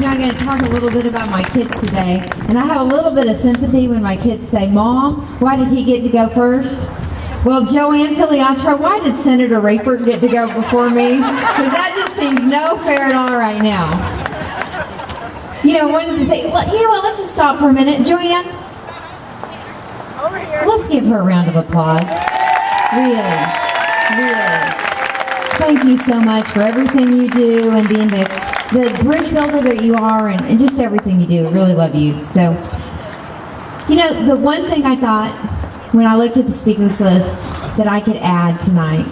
I'm going to talk a little bit about my kids today. And I have a little bit of sympathy when my kids say, Mom, why did he get to go first? Well, Joanne Filiatro, why did Senator Rapert get to go before me? Because that just seems no fair at all right now. You know, one of the things, well, you know what, let's just stop for a minute. Joanne, over here. Let's give her a round of applause. Really. Thank you so much for everything you do and being the bridge builder that you are and just everything you do. I really love you. So, you know, the one thing I thought when I looked at the speakers list that I could add tonight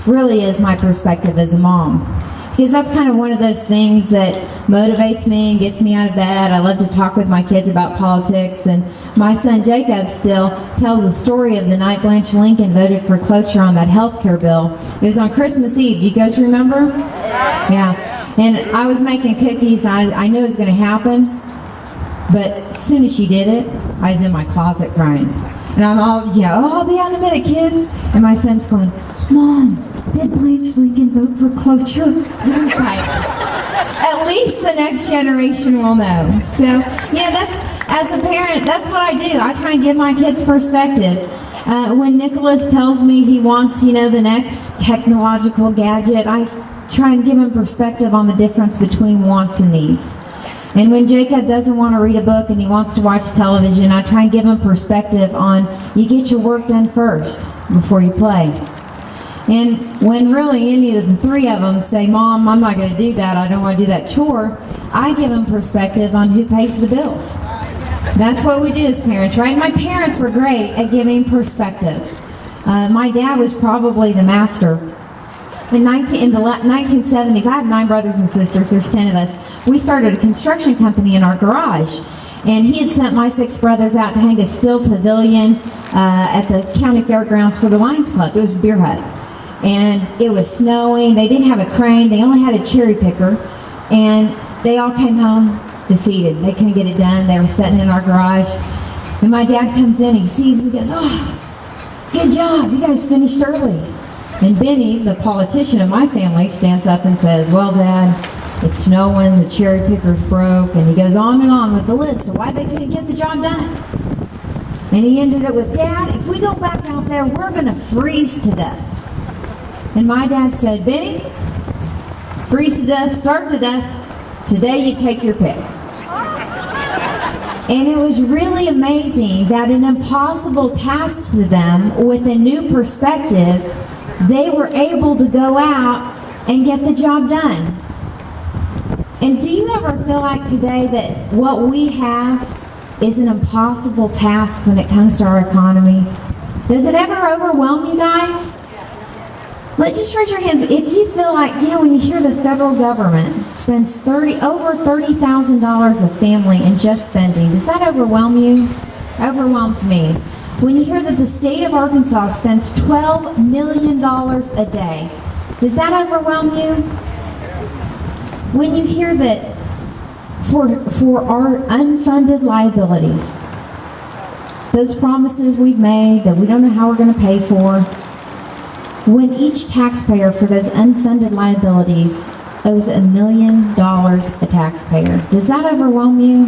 really is my perspective as a mom. Because that's kind of one of those things that motivates me and gets me out of bed. I love to talk with my kids about politics. And my son Jacob still tells the story of the night Blanche Lincoln voted for cloture on that health care bill. It was on Christmas Eve. Do you guys remember? Yeah. And I was making cookies. I knew it was going to happen. But as soon as she did it, I was in my closet crying. And I'm all, I'll be out in a minute, kids. And my son's going, Mom, did Blanche Lincoln vote for cloture? And I was like, at least the next generation will know. So, that's, as a parent, that's what I do. I try and give my kids perspective. When Nicholas tells me he wants, the next technological gadget, I try and give him perspective on the difference between wants and needs. And when Jacob doesn't want to read a book and he wants to watch television, I try and give him perspective on you get your work done first before you play. And when really any of the three of them say, Mom, I'm not going to do that, I don't want to do that chore, I give them perspective on who pays the bills. That's what we do as parents, right? My parents were great at giving perspective. My dad was probably the master. In the 1970s, I have 9 brothers and sisters, there's 10 of us. We started a construction company in our garage. And he had sent my 6 brothers out to hang a steel pavilion at the county fairgrounds for the Lions Club. It was a beer hut. And it was snowing. They didn't have a crane. They only had a cherry picker. And they all came home defeated. They couldn't get it done. They were sitting in our garage. And my dad comes in. He sees me. He goes, oh, good job. You guys finished early. And Benny, the politician of my family, stands up and says, well, Dad, it's snowing. The cherry picker's broke. And he goes on and on with the list of why they couldn't get the job done. And he ended it with, Dad, if we go back out there, we're going to freeze to death. And my dad said, Benny, freeze to death, starve to death. Today you take your pick. And it was really amazing that an impossible task to them, with a new perspective, they were able to go out and get the job done. And do you ever feel like today that what we have is an impossible task when it comes to our economy? Does it ever overwhelm you guys? Just raise your hands if you feel like, when you hear the federal government spends over $30,000 a family in just spending, does that overwhelm you? It overwhelms me. When you hear that the state of Arkansas spends $12 million a day, does that overwhelm you? When you hear that for our unfunded liabilities, those promises we've made that we don't know how we're going to pay for, when each taxpayer for those unfunded liabilities owes $1 million a taxpayer, does that overwhelm you?